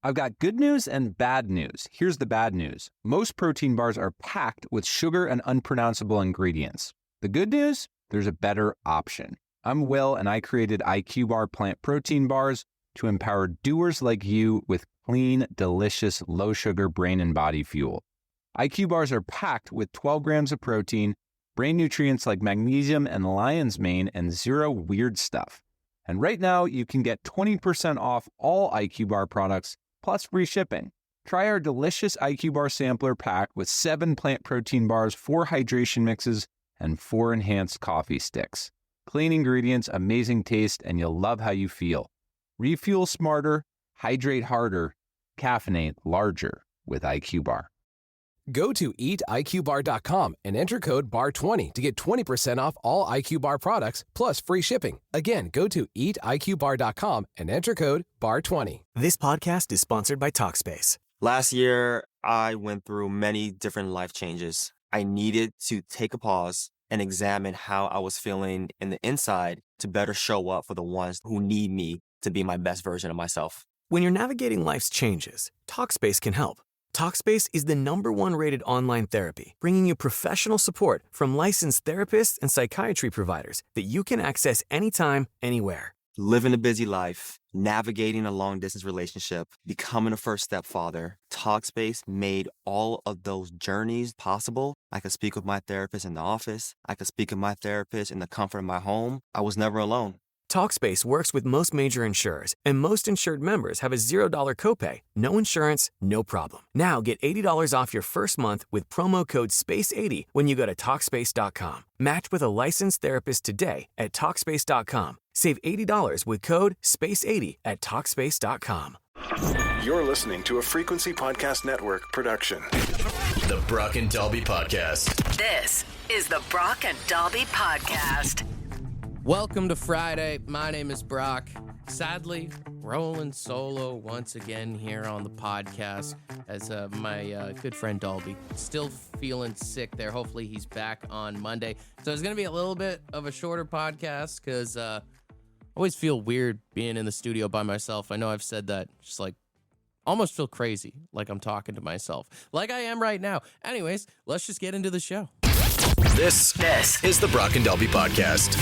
I've got good news and bad news. Here's the bad news. Most protein bars are packed with sugar and unpronounceable ingredients. The good news? There's a better option. I'm Will, and I created IQ Bar plant protein bars to empower doers like you with clean, delicious, low-sugar brain and body fuel. IQ bars are packed with 12 grams of protein, brain nutrients like magnesium and lion's mane, and zero weird stuff. And right now, you can get 20% off all IQ Bar products, plus free shipping. Try our delicious IQ Bar sampler pack with 7 plant protein bars, 4 hydration mixes, and 4 enhanced coffee sticks. Clean ingredients, amazing taste, and you'll love how you feel. Refuel smarter, hydrate harder, caffeinate larger with IQ Bar. Go to eatiqbar.com and enter code BAR20 to get 20% off all IQ Bar products plus free shipping. Again, go to eatiqbar.com and enter code BAR20. This podcast is sponsored by Talkspace. Last year, I went through many different life changes. I needed to take a pause and examine how I was feeling in the inside to better show up for the ones who need me to be my best version of myself. When you're navigating life's changes, Talkspace can help. Talkspace is the #1 rated online therapy, bringing you professional support from licensed therapists and psychiatry providers that you can access anytime, anywhere. Living a busy life, navigating a long-distance relationship, becoming a first-step father, Talkspace made all of those journeys possible. I could speak with my therapist in the office. I could speak with my therapist in the comfort of my home. I was never alone. Talkspace works with most major insurers, and most insured members have a $0 copay. No insurance, no problem. Now get $80 off your first month with promo code SPACE80 when you go to Talkspace.com. Match with a licensed therapist today at Talkspace.com. Save $80 with code SPACE80 at Talkspace.com. You're listening to a Frequency Podcast Network production. The Brock and Dalby Podcast. This is the Brock and Dalby Podcast. Welcome to Friday. My name is Brock. Sadly, rolling solo once again here on the podcast as my good friend Dalby still feeling sick there. Hopefully he's back on Monday. So it's going to be a little bit of a shorter podcast because I always feel weird being in the studio by myself. I know I've said that, just like almost feel crazy, like I'm talking to myself, like I am right now. Anyways, let's just get into the show. This is the Brock and Dalby Podcast.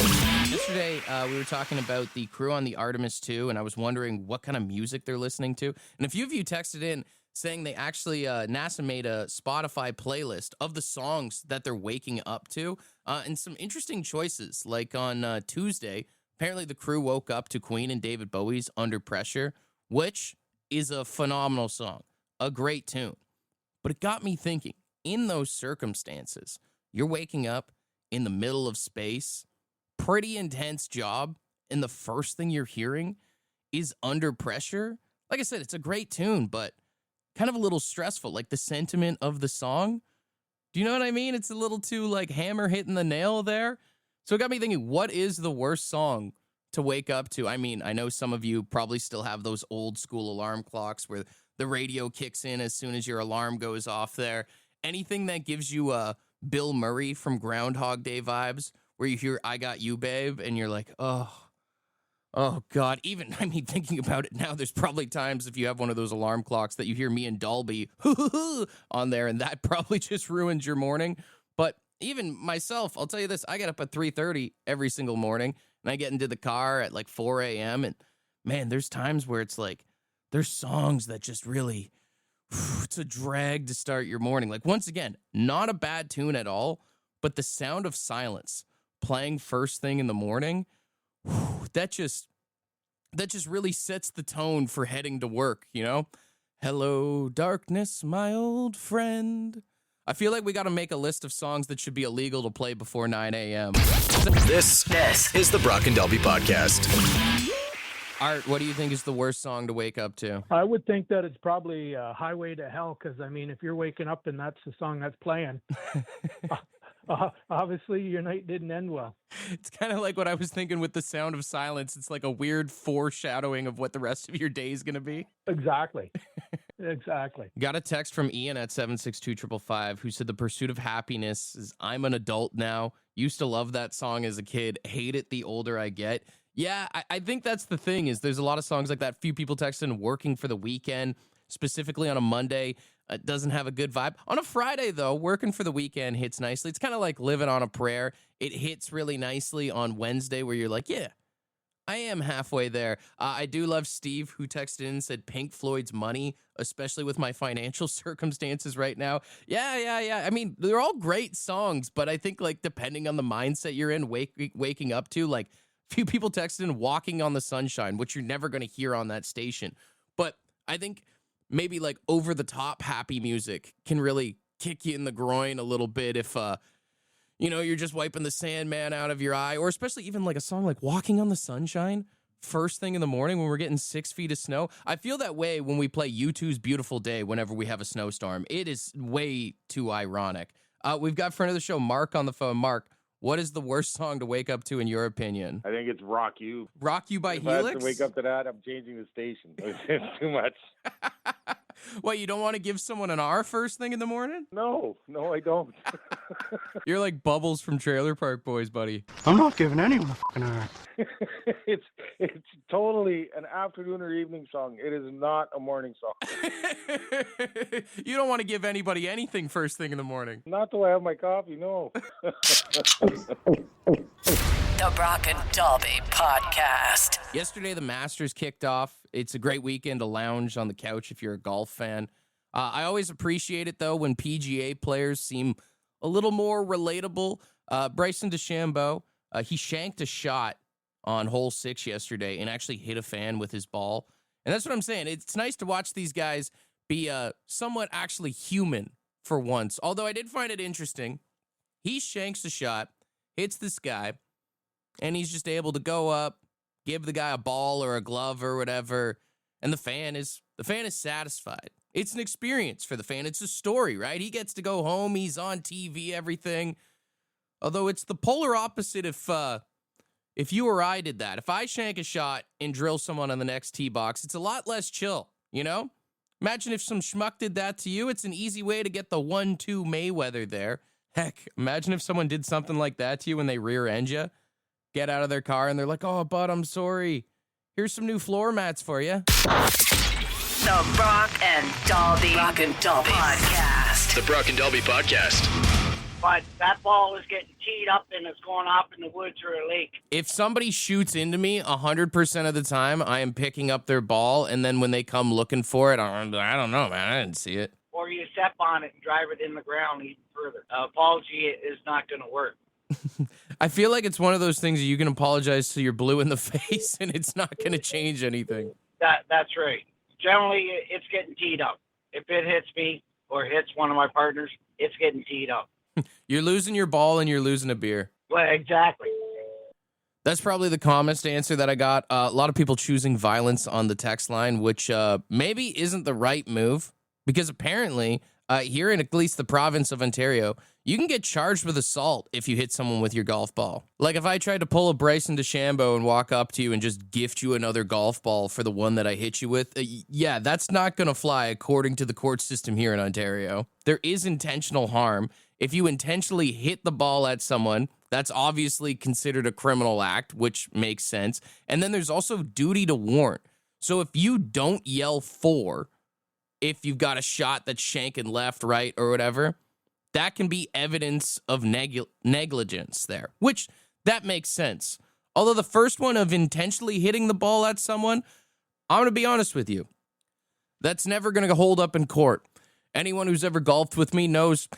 Yesterday, we were talking about the crew on the Artemis II, and I was wondering what kind of music they're listening to. And a few of you texted in saying they actually, NASA made a Spotify playlist of the songs that they're waking up to, and some interesting choices. Like on Tuesday, apparently the crew woke up to Queen and David Bowie's Under Pressure, which is a phenomenal song, a great tune. But it got me thinking, in those circumstances, you're waking up in the middle of space, pretty intense job, and the first thing you're hearing is Under Pressure. Like I said, it's a great tune, but kind of a little stressful, like the sentiment of the song. Do you know what I mean? It's a little too like hammer hitting the nail there. So it got me thinking, what is the worst song to wake up to? I mean, I know some of you probably still have those old school alarm clocks where the radio kicks in as soon as your alarm goes off there. Anything that gives you Bill Murray from Groundhog Day vibes, where you hear I Got You, Babe, and you're like, oh God. Even, I mean, thinking about it now, there's probably times if you have one of those alarm clocks that you hear me and Dalby on there, and that probably just ruins your morning. But even myself, I'll tell you this, I get up at 3:30 every single morning, and I get into the car at like 4 a.m., and man, there's times where it's like, there's songs that just really, it's a drag to start your morning. Like, once again, not a bad tune at all, but the sound of silence playing first thing in the morning, that just really sets the tone for heading to work, you know? Hello, darkness, my old friend. I feel like we got to make a list of songs that should be illegal to play before 9 a.m. This is the Brock and Dalby Podcast. Art, what do you think is the worst song to wake up to? I would think that it's probably Highway to Hell, because, I mean, if you're waking up and that's the song that's playing, obviously your night didn't end well. It's kind of like what I was thinking with the sound of silence. It's like a weird foreshadowing of what the rest of your day is going to be. Exactly. Exactly. Got a text from Ian at 762-555 who said the pursuit of happiness is I'm an adult now. Used to love that song as a kid. Hate it the older I get. Yeah, I think that's the thing is there's a lot of songs like that. Few people texting working for the weekend, specifically on a Monday, doesn't have a good vibe. On a Friday, though, working for the weekend hits nicely. It's kind of like living on a prayer. It hits really nicely on Wednesday where you're like, yeah, I am halfway there. I do love Steve who texted in and said Pink Floyd's Money, especially with my financial circumstances right now. Yeah. I mean, they're all great songs, but I think like depending on the mindset you're in, waking up to, like few people texted in Walking on the Sunshine, which you're never going to hear on that station. But I think maybe like over the top happy music can really kick you in the groin a little bit if you're just wiping the Sandman out of your eye, or especially even like a song like Walking on the Sunshine, first thing in the morning when we're getting 6 feet of snow. I feel that way when we play U2's Beautiful Day whenever we have a snowstorm. It is way too ironic. We've got friend of the show, Mark, on the phone. Mark, what is the worst song to wake up to in your opinion? I think it's Rock You. Rock You by if Helix? I have to wake up to that, I'm changing the station. It's too much. What, you don't want to give someone an R first thing in the morning? No, I don't. You're like Bubbles from Trailer Park Boys, buddy. I'm not giving anyone a fucking R. It's totally an afternoon or evening song. It is not a morning song. You don't want to give anybody anything first thing in the morning. Not till I have my coffee, no. The Brock and Dalby Podcast. Yesterday, the Masters kicked off. It's a great weekend to lounge on the couch if you're a golf fan. I always appreciate it, though, when PGA players seem a little more relatable. Bryson DeChambeau, he shanked a shot on hole 6 yesterday and actually hit a fan with his ball. And that's what I'm saying. It's nice to watch these guys be somewhat actually human for once. Although I did find it interesting. He shanks a shot, hits this guy, and he's just able to go up, give the guy a ball or a glove or whatever, and the fan is satisfied. It's an experience for the fan. It's a story, right? He gets to go home. He's on TV, everything. Although it's the polar opposite if you or I did that. If I shank a shot and drill someone on the next tee box, it's a lot less chill, you know? Imagine if some schmuck did that to you. It's an easy way to get the 1-2 Mayweather there. Heck, imagine if someone did something like that to you when they rear end you. Get out of their car and they're like, oh, bud, I'm sorry. Here's some new floor mats for you. The Brock and Dalby Podcast. The Brock and Dalby Podcast. But that ball is getting teed up and it's going off in the woods or a lake. If somebody shoots into me 100% of the time, I am picking up their ball. And then when they come looking for it, I don't know, man. I didn't see it. Or you step on it and drive it in the ground even further. Apology is not going to work. I feel like it's one of those things that you can apologize till you're blue in the face and it's not going to change anything. That's right. Generally, it's getting teed up. If it hits me or hits one of my partners, it's getting teed up. You're losing your ball and you're losing a beer. Well, exactly. That's probably the calmest answer that I got. A lot of people choosing violence on the text line, which maybe isn't the right move because apparently here in at least the province of Ontario, you can get charged with assault if you hit someone with your golf ball. Like if I tried to pull a Bryson DeChambeau and walk up to you and just gift you another golf ball for the one that I hit you with, yeah, that's not going to fly according to the court system here in Ontario. There is intentional harm. If you intentionally hit the ball at someone, that's obviously considered a criminal act, which makes sense. And then there's also duty to warn. So if you don't yell for, if you've got a shot that's shanking left, right, or whatever, that can be evidence of negligence there, which that makes sense. Although the first one of intentionally hitting the ball at someone, I'm going to be honest with you, that's never going to hold up in court. Anyone who's ever golfed with me knows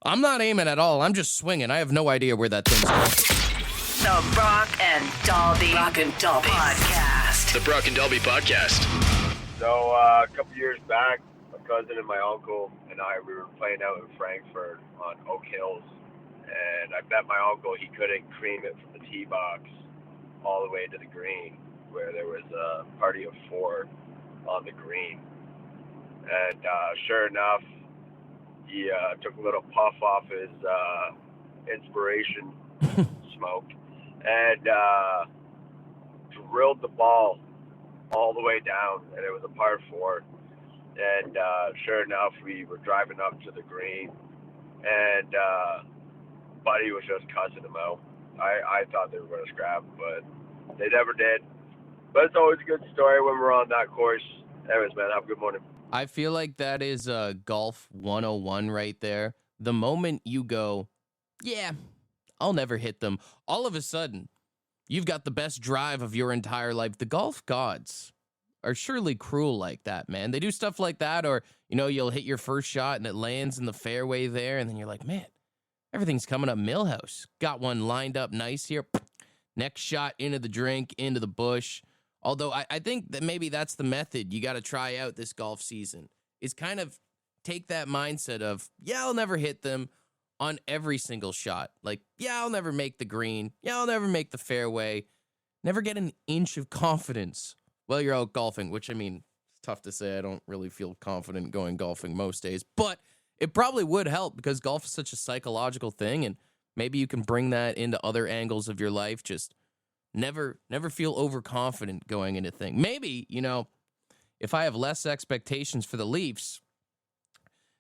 I'm not aiming at all. I'm just swinging. I have no idea where that thing's going. The Brock and Dalby Podcast. The Brock and Dalby Podcast. So a couple years back, my cousin and my uncle and I, we were playing out in Frankfurt on Oak Hills. And I bet my uncle he couldn't cream it from the tee box all the way to the green, where there was a party of 4 on the green. And sure enough, he took a little puff off his inspiration smoke and drilled the ball all the way down, and it was a par 4. And sure enough, we were driving up to the green, and Buddy was just cussing him out. I thought they were going to scrap, but They never did. But it's always a good story when we're on that course. Anyways, man, have a good morning. I feel like that is golf 101 right there. The moment you go, yeah, I'll never hit them, all of a sudden, you've got the best drive of your entire life. The golf gods are surely cruel like that, man. They do stuff like that, or, you know, you'll hit your first shot and it lands in the fairway there, and then you're like, man, everything's coming up Millhouse. Got one lined up nice here. Next shot into the drink, into the bush. Although I think that maybe that's the method you got to try out this golf season, is kind of take that mindset of, yeah, I'll never hit them on every single shot. Like, yeah, I'll never make the green. Yeah, I'll never make the fairway. Never get an inch of confidence while you're out golfing, which, I mean, it's tough to say. I don't really feel confident going golfing most days, but it probably would help because golf is such a psychological thing, and maybe you can bring that into other angles of your life. Just never feel overconfident going into things. Maybe, you know, if I have less expectations for the Leafs,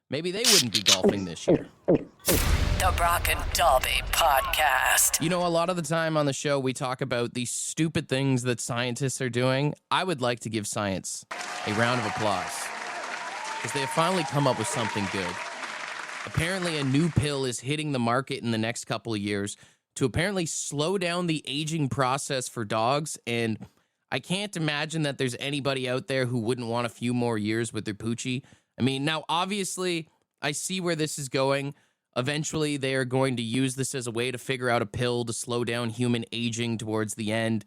maybe they wouldn't be golfing this year. The Brock and Dalby Podcast. You know, a lot of the time on the show, we talk about these stupid things that scientists are doing. I would like to give science a round of applause because they have finally come up with something good. Apparently, a new pill is hitting the market in the next couple of years to apparently slow down the aging process for dogs. And I can't imagine that there's anybody out there who wouldn't want a few more years with their Poochie. I mean, now, obviously, I see where this is going. Eventually, they are going to use this as a way to figure out a pill to slow down human aging towards the end.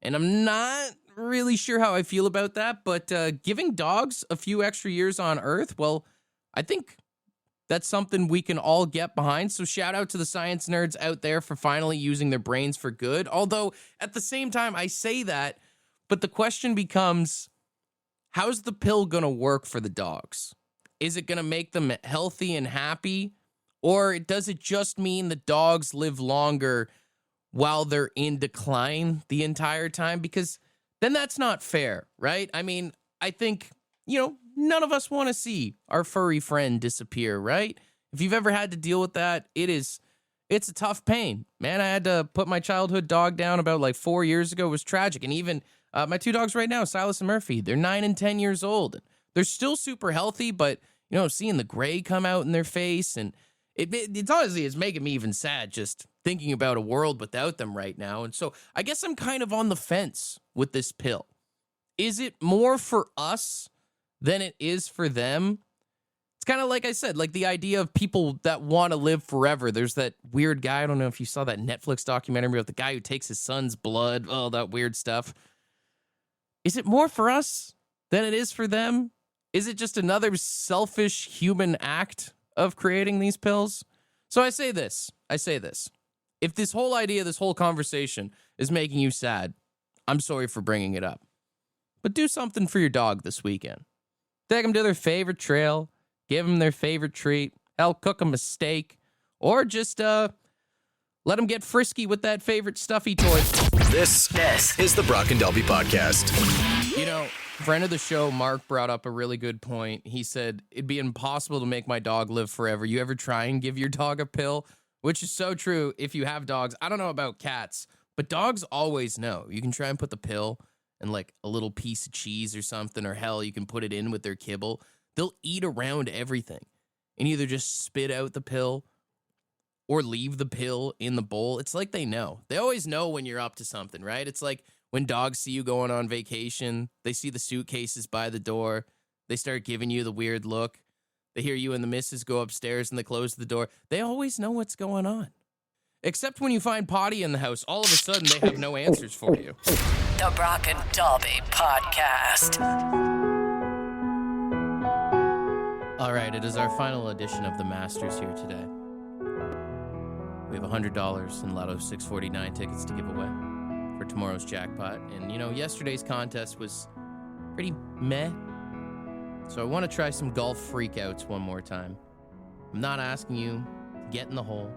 And I'm not really sure how I feel about that, but giving dogs a few extra years on Earth, well, I think that's something we can all get behind. So shout out to the science nerds out there for finally using their brains for good. Although, at the same time, I say that, but the question becomes, how's the pill going to work for the dogs? Is it going to make them healthy and happy? Or does it just mean the dogs live longer while they're in decline the entire time? Because then that's not fair, right? I mean, I think, you know, none of us want to see our furry friend disappear, right? If you've ever had to deal with that, it's a tough pain. Man, I had to put my childhood dog down about like 4 years ago. It was tragic. And even my two dogs right now, Silas and Murphy, they're 9 and 10 years old. They're still super healthy, but, you know, seeing the gray come out in their face, and it's honestly, it's making me even sad just thinking about a world without them right now. And so I guess I'm kind of on the fence with this pill. Is it more for us than it is for them? It's kind of like I said, like the idea of people that want to live forever. There's that weird guy, I don't know if you saw that Netflix documentary about the guy who takes his son's blood, oh, that weird stuff. Is it more for us than it is for them? Is it just another selfish human act of creating these pills? So I say this. If this whole idea, this whole conversation is making you sad, I'm sorry for bringing it up. But do something for your dog this weekend. Take them to their favorite trail, give them their favorite treat, hell, cook them a steak, or just let them get frisky with that favorite stuffy toy. This is the Brock and Dalby Podcast. You know, friend of the show, Mark, brought up a really good point. He said, it'd be impossible to make my dog live forever. You ever try and give your dog a pill? Which is so true if you have dogs. I don't know about cats, but dogs always know. You can try and put the pill and like a little piece of cheese or something, or hell, you can put it in with their kibble. They'll eat around everything and either just spit out the pill or leave the pill in the bowl. It's like they know. They always know when you're up to something, right? It's like when dogs see you going on vacation, they see the suitcases by the door, they start giving you the weird look. They hear you and the missus go upstairs and they close the door. They always know what's going on. Except when you find potty in the house, all of a sudden they have no answers for you. The Brock and Dalby Podcast. All right, it is our final edition of the Masters here today. We have $100 in Lotto 649 tickets to give away for tomorrow's jackpot. And, you know, yesterday's contest was pretty meh. So I want to try some golf freakouts one more time. I'm not asking you to get in the hole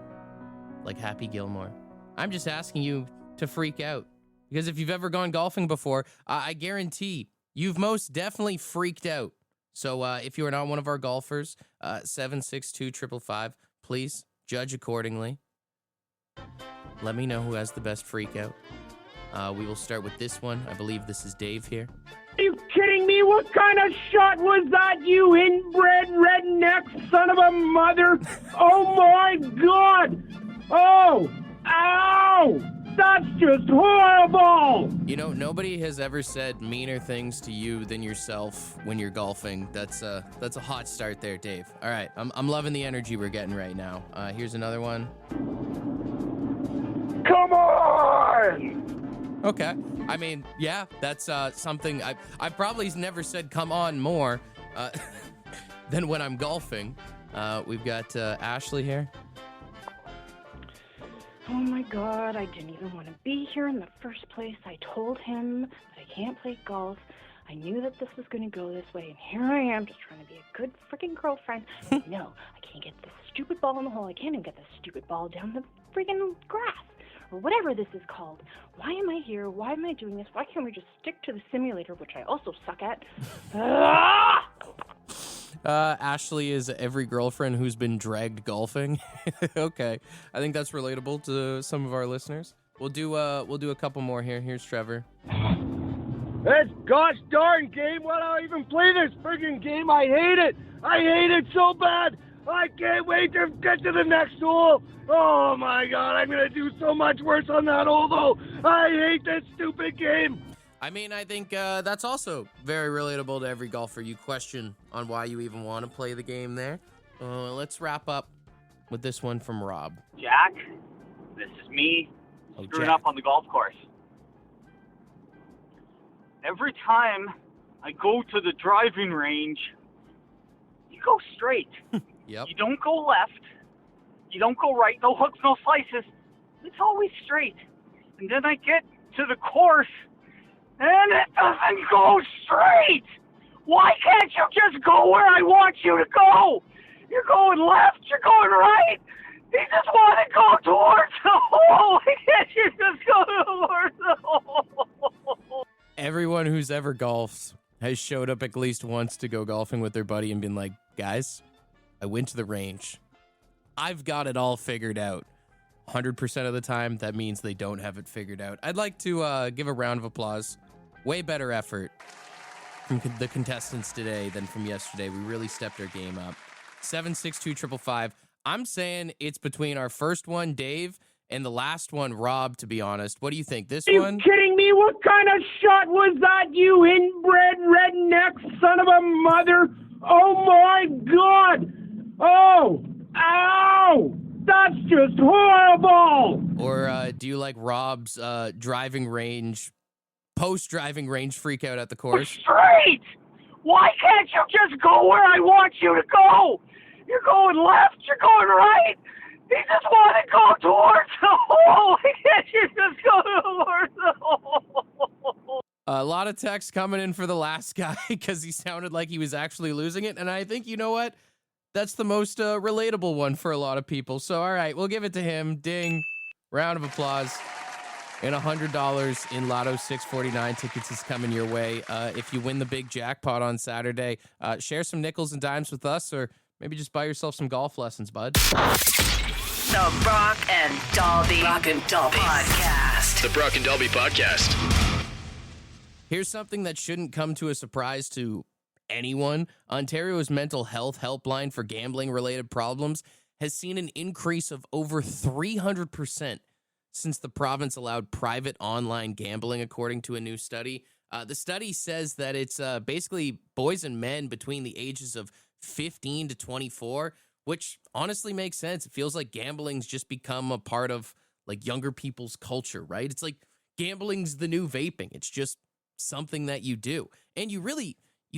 like Happy Gilmore. I'm just asking you to freak out. Because if you've ever gone golfing before, I guarantee you've most definitely freaked out. So if you are not one of our golfers, 762-555, please judge accordingly. Let me know who has the best freak out. We will start with this one. I believe this is Dave here. Are you kidding me? What kind of shot was that, you inbred redneck son of a mother? Oh, my God! Oh! Ow! That's just horrible! You know, nobody has ever said meaner things to you than yourself when you're golfing. That's a hot start there, Dave. All right, I'm loving the energy we're getting right now. Here's another one. Come on! Okay. I mean, yeah, that's something I've probably never said come on more than when I'm golfing. We've got Ashley here. Oh my God, I didn't even want to be here in the first place. I told him that I can't play golf. I knew that this was going to go this way, and here I am just trying to be a good freaking girlfriend. No, I can't get this stupid ball in the hole. I can't even get this stupid ball down the freaking grass, or whatever this is called. Why am I here? Why am I doing this? Why can't we just stick to the simulator, which I also suck at? Ashley is every girlfriend who's been dragged golfing. Okay, I think that's relatable to some of our listeners. We'll do a couple more here. Here's Trevor. This gosh darn game, why do I even play this friggin' game? I hate it. I hate it so bad. I can't wait to get to the next hole. Oh my God, I'm gonna do so much worse on that hole though. I hate this stupid game. I mean, I think that's also very relatable to every golfer. You question on why you even want to play the game there. Let's wrap up with this one from Rob. Jack, this is me screwing up on the golf course. Every time I go to the driving range, you go straight. Yep. You don't go left. You don't go right. No hooks, no slices. It's always straight. And then I get to the course, and it doesn't go straight. Why can't you just go where I want you to go? You're going left. You're going right. You just want to go towards the hole. Why can't you just go towards the hole? Everyone who's ever golfed has showed up at least once to go golfing with their buddy and been like, guys, I went to the range. I've got it all figured out. 100% of the time, that means they don't have it figured out. I'd like to give a round of applause. Way better effort from the contestants today than from yesterday. We really stepped our game up. 762-555. I'm saying it's between our first one, Dave, and the last one, Rob, to be honest. What do you think? This one? Are you kidding me? What kind of shot was that, you inbred redneck son of a mother? Oh my God! Oh! Ow! That's just horrible! Or do you like Rob's driving range, post-driving range freak out at the course? Straight! Why can't you just go where I want you to go? You're going left, you're going right. You just want to go towards the hole. Why can't you just go towards the hole? A lot of texts coming in for the last guy because he sounded like he was actually losing it. And I think, you know what? That's the most relatable one for a lot of people. So, all right, we'll give it to him. Ding. Round of applause. And $100 in Lotto 649 tickets is coming your way. If you win the big jackpot on Saturday, share some nickels and dimes with us, or maybe just buy yourself some golf lessons, bud. The Brock and Dalby Podcast. The Brock and Dalby Podcast. Here's something that shouldn't come to a surprise to anyone. Ontario's mental health helpline for gambling-related problems has seen an increase of over 300% since the province allowed private online gambling, according to a new study. The study says that it's basically boys and men between the ages of 15 to 24, which honestly makes sense. It feels like gambling's just become a part of like younger people's culture, right? It's like gambling's the new vaping. It's just something that you do. And you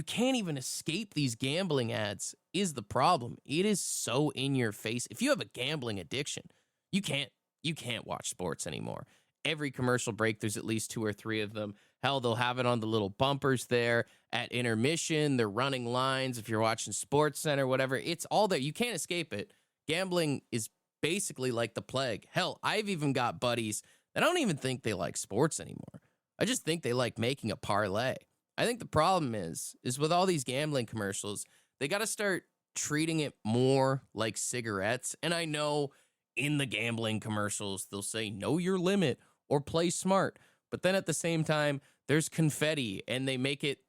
can't even escape these gambling ads is the problem. It is so in your face. If you have a gambling addiction, you can't watch sports anymore. Every commercial break, there's at least 2 or 3 of them. Hell, they'll have it on the little bumpers there at intermission. They're running lines. If you're watching Sports Center, whatever, it's all there. You can't escape it. Gambling is basically like the plague. Hell, I've even got buddies that I don't even think they like sports anymore. I just think they like making a parlay. I think the problem is with all these gambling commercials, they got to start treating it more like cigarettes. And I know in the gambling commercials, they'll say, know your limit or play smart. But then at the same time, there's confetti, and they make it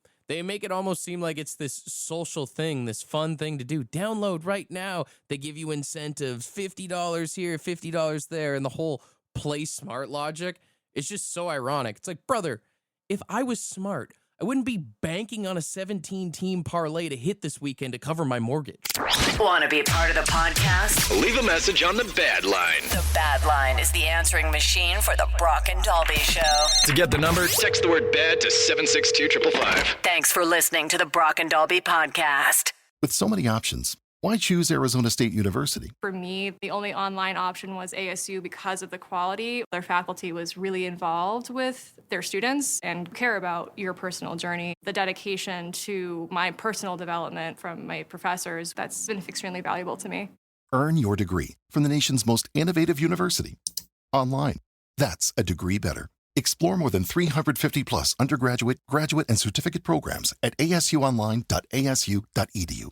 almost seem like it's this social thing, this fun thing to do. Download right now. They give you incentives, $50 here, $50 there, and the whole play smart logic. It's just so ironic. It's like, brother, if I was smart, I wouldn't be banking on a 17-team parlay to hit this weekend to cover my mortgage. Want to be part of the podcast? Leave a message on the Bad Line. The Bad Line is the answering machine for the Brock and Dalby Show. To get the number, text the word BAD to 762-555. Thanks for listening to the Brock and Dalby podcast. With so many options, why choose Arizona State University? For me, the only online option was ASU because of the quality. Their faculty was really involved with their students and care about your personal journey. The dedication to my personal development from my professors, that's been extremely valuable to me. Earn your degree from the nation's most innovative university. Online. That's a degree better. Explore more than 350 plus undergraduate, graduate, and certificate programs at asuonline.asu.edu.